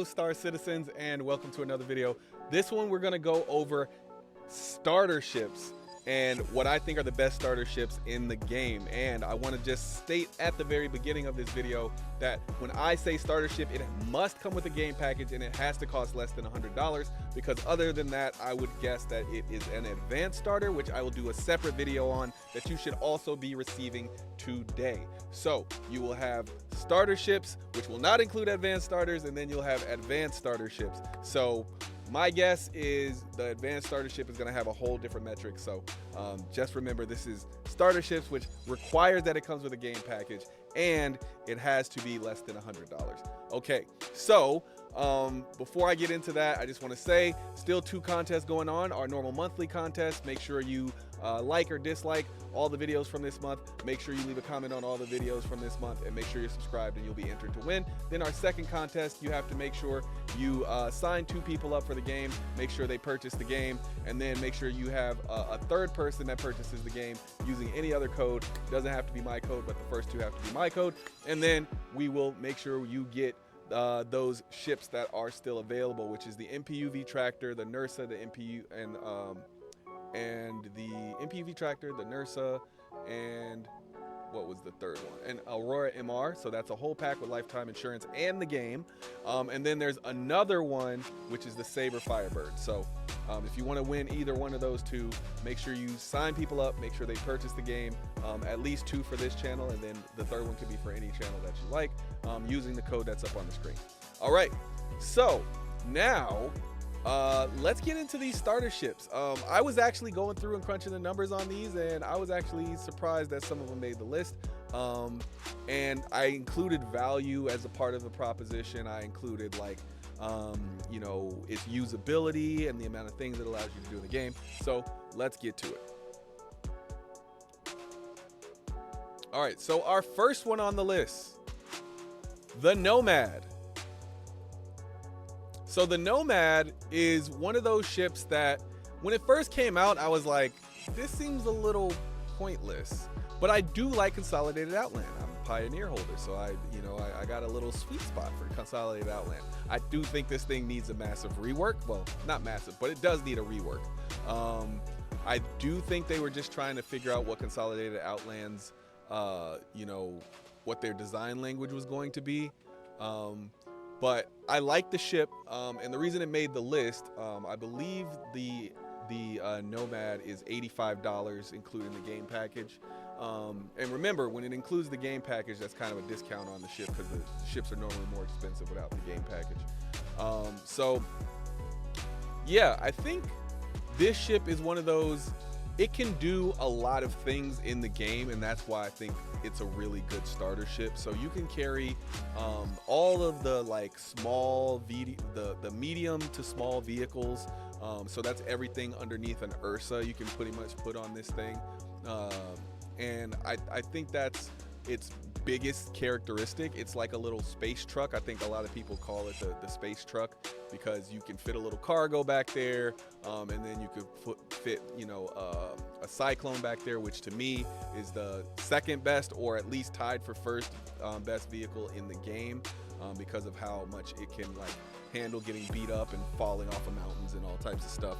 Hello Star Citizens, and welcome to another video. This one we're gonna go over starter ships and what I think are the best starter ships in the game. And I want to just state at the very beginning of this video that when I say starter ship, it must come with a game package and it has to cost less than $100, because other than that, I would guess that it is an advanced starter, which I will do a separate video on, that you should also be receiving today. So you will have starter ships, which will not include advanced starters, and then you'll have advanced starter ships. So my guess is the advanced starter ship is going to have a whole different metric. So just remember, this is starter ships, which requires that it comes with a game package and it has to be less than $100. Okay, so before I get into that, I just want to say still 2 contests going on. Our normal monthly contest. Make sure you like or dislike all the videos from this month. Make sure you leave a comment on all the videos from this month, and make sure you're subscribed and you'll be entered to win. Then our second contest, you have to make sure you sign 2 people up for the game, make sure they purchase the game, and then make sure you have a third person that purchases the game using any other code. It doesn't have to be my code, but the first 2 have to be my code, and then we will make sure you get those ships that are still available, which is the MPUV tractor, the NERSA, the MPU, and the MPUV tractor, the NERSA, and what was the third one? And Aurora MR. So that's a whole pack with lifetime insurance and the game. And then there's another one, which is the Saber Firebird. So if you want to win either one of those 2, make sure you sign people up, make sure they purchase the game, at least 2 for this channel, and then the third one could be for any channel that you like, using the code that's up on the screen. All right, so now let's get into these starter ships. I was actually going through and crunching the numbers on these, and I was actually surprised that some of them made the list. And I included value as a part of the proposition. I included, like, you know, its usability and the amount of things it allows you to do in the game. So let's get to it. All right, so our first one on the list, the Nomad. So the Nomad is one of those ships that when it first came out, I was like, this seems a little pointless, but I do like Consolidated Outland. I'm a Pioneer holder, so I got a little sweet spot for Consolidated Outland. I do think this thing needs a massive rework. Well, not massive, but it does need a rework. I do think they were just trying to figure out what Consolidated Outland's, what their design language was going to be. But I like the ship, and the reason it made the list, I believe the Nomad is $85, including the game package. And remember, when it includes the game package, that's kind of a discount on the ship, because the ships are normally more expensive without the game package. So yeah, I think this ship is one of those, it can do a lot of things in the game, and that's why I think it's a really good starter ship. So you can carry all of the, like, small the medium to small vehicles. So that's everything underneath an Ursa you can pretty much put on this thing. And I think that's its biggest characteristic. It's like a little space truck. I think a lot of people call it the space truck, because you can fit a little cargo back there, and then you could fit a Cyclone back there, which to me is the second best, or at least tied for first best vehicle in the game, because of how much it can, like, handle getting beat up and falling off of mountains and all types of stuff.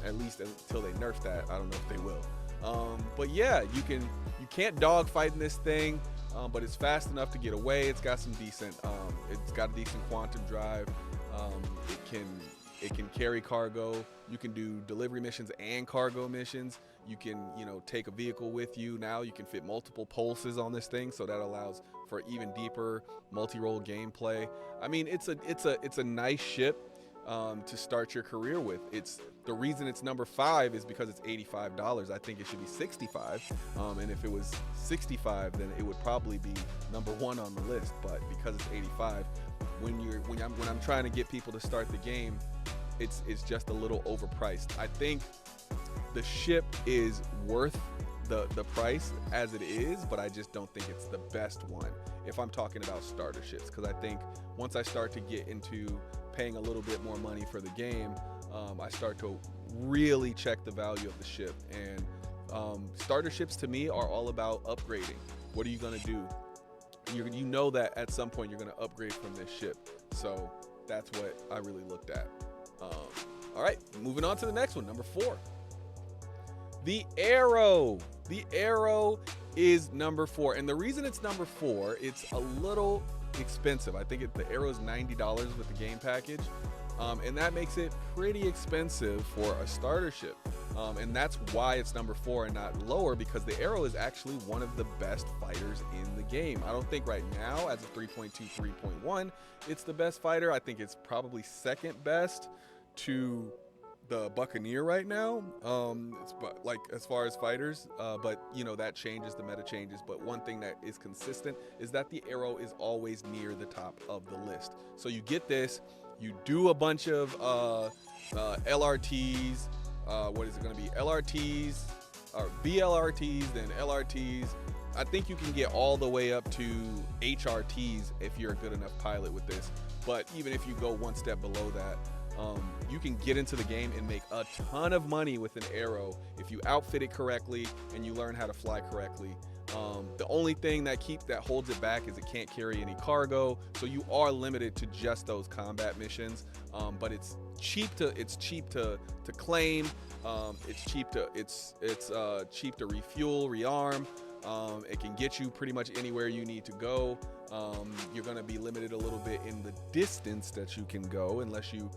At least until they nerf that. I don't know if they will. But yeah, you can't dogfight in this thing, but it's fast enough to get away. It's got some decent, it's got a decent quantum drive. It can carry cargo. You can do delivery missions and cargo missions. You can, take a vehicle with you. Now you can fit multiple pulses on this thing, so that allows for even deeper multi-role gameplay. I mean, it's a nice ship to start your career with. It's the reason it's number 5 is because it's $85. I think it should be $65, and if it was $65, then it would probably be number 1 on the list. But because it's $85, when I'm trying to get people to start the game, it's just a little overpriced. I think the ship is worth the price as it is, but I just don't think it's the best one if I'm talking about starter ships, because I think once I start to get into paying a little bit more money for the game, I start to really check the value of the ship. And starter ships to me are all about upgrading. What are you going to do? You know that at some point you're going to upgrade from this ship. So that's what I really looked at. All right, moving on to the next one, number 4. The Arrow. The Arrow is number 4. And the reason it's number 4, it's a little expensive. I think the Arrow is $90 with the game package. And that makes it pretty expensive for a starter ship. And that's why it's number 4 and not lower, because the Arrow is actually one of the best fighters in the game. I don't think right now, as a 3.2, 3.1, it's the best fighter. I think it's probably second best to the Buccaneer right now. It's like as far as fighters, but you know, that changes, the meta changes. But one thing that is consistent is that the Arrow is always near the top of the list. So you get this, you do a bunch of LRTs. What is it going to be? LRTs or BLRTs, then LRTs. I think you can get all the way up to HRTs if you're a good enough pilot with this. But even if you go one step below that, you can get into the game and make a ton of money with an Arrow if you outfit it correctly and you learn how to fly correctly. The only thing that holds it back is it can't carry any cargo, so you are limited to just those combat missions. But it's cheap to claim. It's cheap to refuel, rearm. It can get you pretty much anywhere you need to go. You're going to be limited a little bit in the distance that you can go, unless you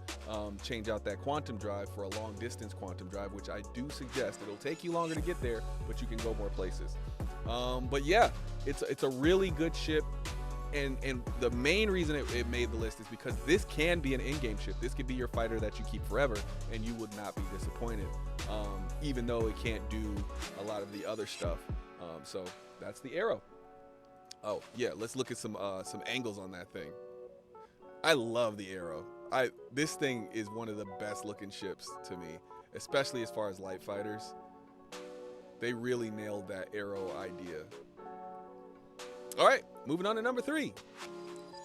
change out that quantum drive for a long distance quantum drive, which I do suggest. It'll take you longer to get there, but you can go more places. But yeah, it's a really good ship. And the main reason it made the list is because this can be an in-game ship. This could be your fighter that you keep forever, and you would not be disappointed, even though it can't do a lot of the other stuff. So that's the Arrow. Oh yeah, let's look at some angles on that thing. I love the Arrow. This thing is one of the best looking ships to me, especially as far as light fighters. They really nailed that Arrow idea. All right, moving on to number 3.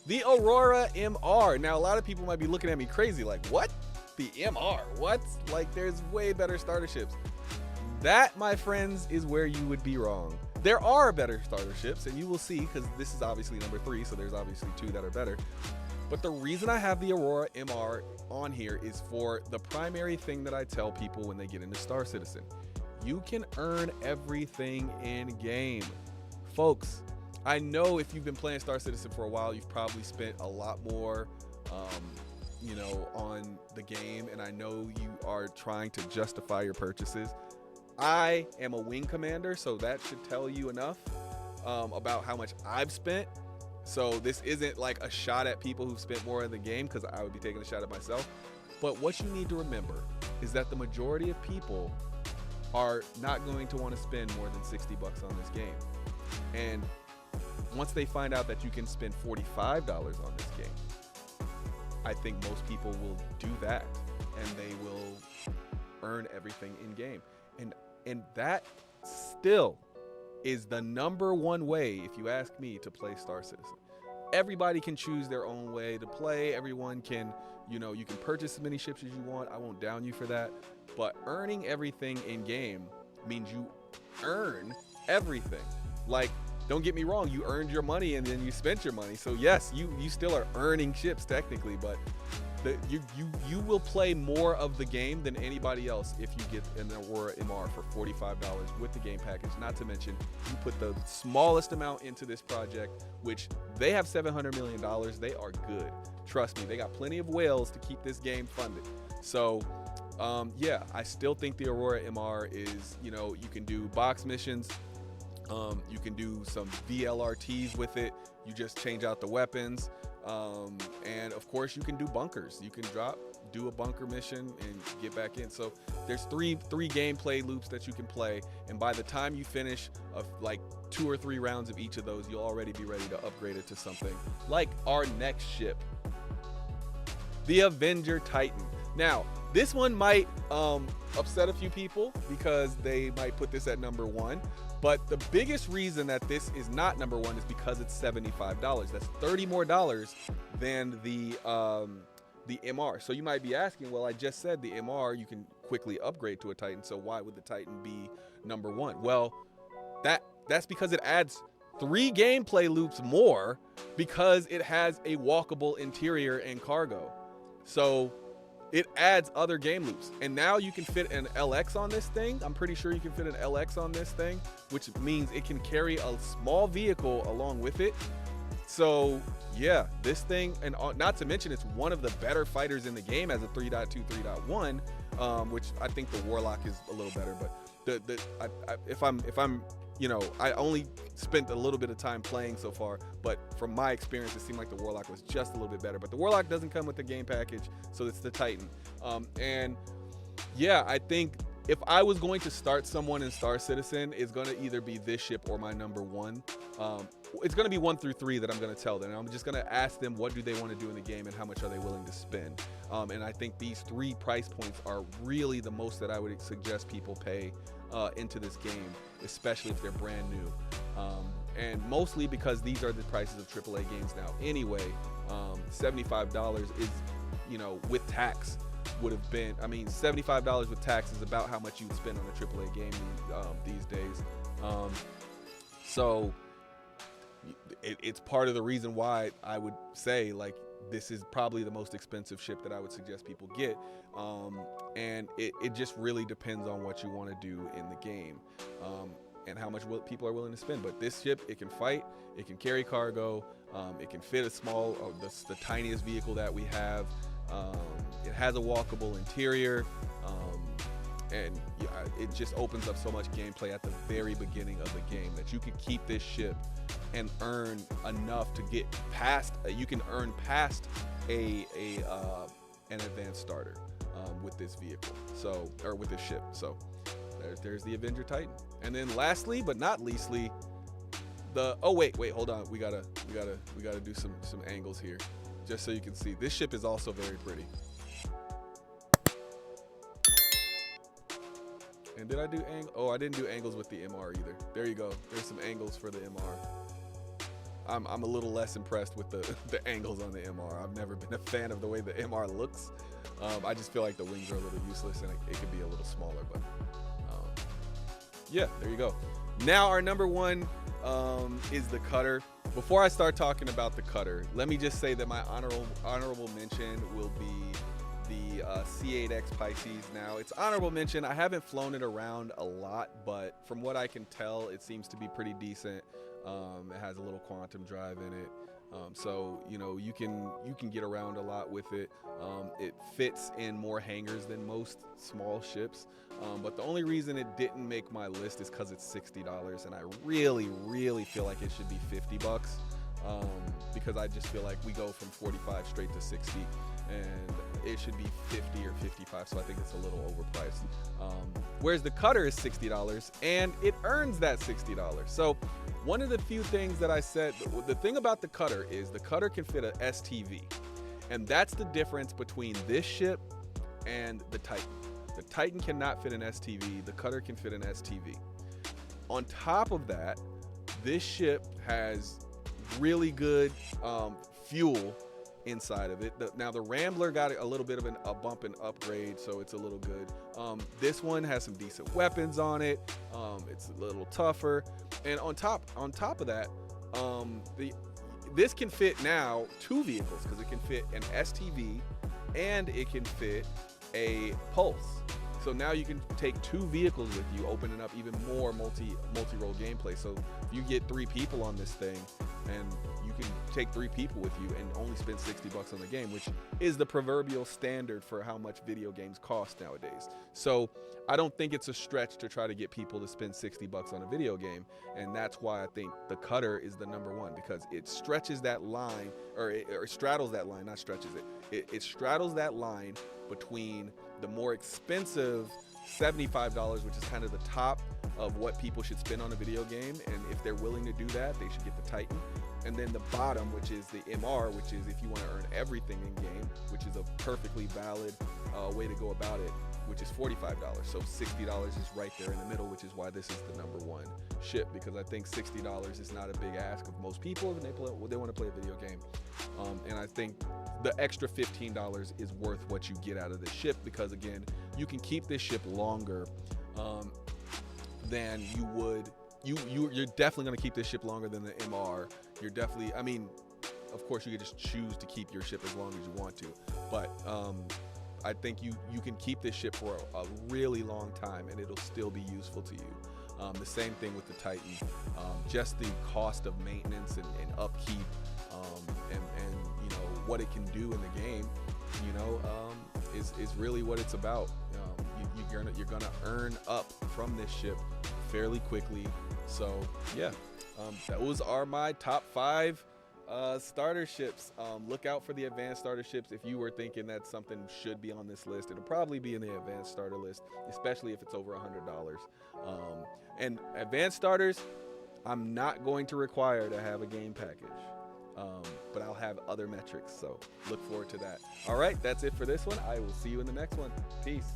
The Aurora MR. Now, a lot of people might be looking at me crazy like, what? The MR? What? Like, there's way better starter ships. That, my friends, is where you would be wrong. There are better starter ships, and you will see, because this is obviously number 3, so there's obviously 2 that are better. But the reason I have the Aurora MR on here is for the primary thing that I tell people when they get into Star Citizen. You can earn everything in game. Folks, I know if you've been playing Star Citizen for a while, you've probably spent a lot more, on the game, and I know you are trying to justify your purchases. I am a wing commander, so that should tell you enough about how much I've spent. So this isn't like a shot at people who've spent more in the game, because I would be taking a shot at myself. But what you need to remember is that the majority of people are not going to want to spend more than $60 on this game. And once they find out that you can spend $45 on this game, I think most people will do that, and they will earn everything in game. And that still is the number 1 way, if you ask me, to play Star Citizen. Everybody can choose their own way to play. Everyone can, you can purchase as many ships as you want. I won't down you for that. But earning everything in game means you earn everything. Like, don't get me wrong, you earned your money and then you spent your money. So yes, you still are earning ships technically, but you will play more of the game than anybody else if you get an Aurora MR for $45 with the game package. Not to mention, you put the smallest amount into this project, which they have $700 million. They are good. Trust me, they got plenty of whales to keep this game funded. So yeah, I still think the Aurora MR is, you can do box missions. You can do some VLRTs with it. You just change out the weapons. And of course you can do bunkers. You can do a bunker mission and get back in. So there's three gameplay loops that you can play. And by the time you finish like 2 or 3 rounds of each of those, you'll already be ready to upgrade it to something like our next ship, the Avenger Titan. Now, this one might upset a few people because they might put this at number 1. But the biggest reason that this is not number 1 is because it's $75. That's $30 more than the MR. So you might be asking, well, I just said the MR you can quickly upgrade to a Titan, so why would the Titan be number 1? Well, that's because it adds 3 gameplay loops more because it has a walkable interior and cargo. So it adds other game loops. And now you can fit an LX on this thing. I'm pretty sure you can fit an LX on this thing, which means it can carry a small vehicle along with it. So yeah, this thing, and not to mention it's one of the better fighters in the game as a 3.2, 3.1, which I think the Warlock is a little better. But if I'm you know, I only spent a little bit of time playing so far, but from my experience, it seemed like the Warlock was just a little bit better. But the Warlock doesn't come with the game package, so it's the Titan. And yeah, I think if I was going to start someone in Star Citizen, it's going to either be this ship or my number 1. It's going to be 1 through 3 that I'm going to tell them. And I'm just going to ask them what do they want to do in the game and how much are they willing to spend. And I think these 3 price points are really the most that I would suggest people pay into this game, especially if they're brand new. And mostly because these are the prices of AAA games now anyway. $75 is, you know, with tax would have been, I mean, $75 with tax is about how much you'd spend on a AAA game these days. So it's part of the reason why I would say, like, this is probably the most expensive ship that I would suggest people get. And it just really depends on what you want to do in the game and how much people are willing to spend. But this ship, it can fight, it can carry cargo, it can fit a small, the tiniest vehicle that we have. It has a walkable interior, and yeah, it just opens up so much gameplay at the very beginning of the game that you could keep this ship and earn enough to get past. You can earn past an advanced starter with this vehicle, or with this ship. So there's the Avenger Titan. And then lastly, but not leastly, wait, hold on. We gotta do some angles here, just so you can see. This ship is also very pretty. And did I do oh, I didn't do angles with the MR either. There you go. There's some angles for the MR. I'm a little less impressed with the angles on the MR. I've never been a fan of the way the MR looks. I just feel like the wings are a little useless and it could be a little smaller, but yeah, there you go. Now our number 1 is the Cutter. Before I start talking about the Cutter, let me just say that my honorable mention will be the C8X Pisces. Now, it's honorable mention. I haven't flown it around a lot, but from what I can tell, it seems to be pretty decent. It has a little quantum drive in it. So, you know, you can get around a lot with it. It fits in more hangars than most small ships. But the only reason it didn't make my list is because it's $60, and I really, really feel like it should be $50. Because I just feel like we go from 45 straight to 60, and it should be 50 or 55, so I think it's a little overpriced. Whereas the Cutter is $60, and it earns that $60. So one of the few things that I said, the thing about the Cutter is the Cutter can fit a STV, and that's the difference between this ship and the Titan. The Titan cannot fit an STV, the Cutter can fit an STV. On top of that, this ship has really good fuel inside of it. Now the Rambler got a little bit of a bump and upgrade, so it's a little good. This one has some decent weapons on it. It's a little tougher, and on top of that, this can fit now 2 vehicles, because it can fit an STV and it can fit a Pulse. So now you can take 2 vehicles with you, opening up even more multi-role gameplay. So if you get 3 people on this thing, and you can take 3 people with you and only spend $60 on the game, which is the proverbial standard for how much video games cost nowadays. So I don't think it's a stretch to try to get people to spend $60 on a video game, and that's why I think the Cutter is the number 1, because it stretches that line, or it straddles that line, not stretches it. It straddles that line between the more expensive $75, which is kind of the top of what people should spend on a video game, and if they're willing to do that, they should get the Titan. And then the bottom, which is the MR, which is if you want to earn everything in game, which is a perfectly valid way to go about it, which is $45. So $60 is right there in the middle, which is why this is the number 1 ship, because I think $60 is not a big ask of most people if they want to play a video game. And I think the extra $15 is worth what you get out of this ship, because again, you can keep this ship longer than you would you're definitely gonna keep this ship longer than the MR. You're definitely, I mean, of course you could just choose to keep your ship as long as you want to, but I think you can keep this ship for a really long time and it'll still be useful to you. The same thing with the Titan. Just the cost of maintenance and upkeep, and you know what it can do in the game, you know, is really what it's about. You're gonna earn up from this ship fairly quickly. So yeah, those are my top 5 starter ships. Look out for the advanced starter ships. If you were thinking that something should be on this list, it'll probably be in the advanced starter list, especially if it's over $100. And advanced starters, I'm not going to require to have a game package, but I'll have other metrics, so look forward to that. All right, that's it for this one. I will see you in the next one. Peace.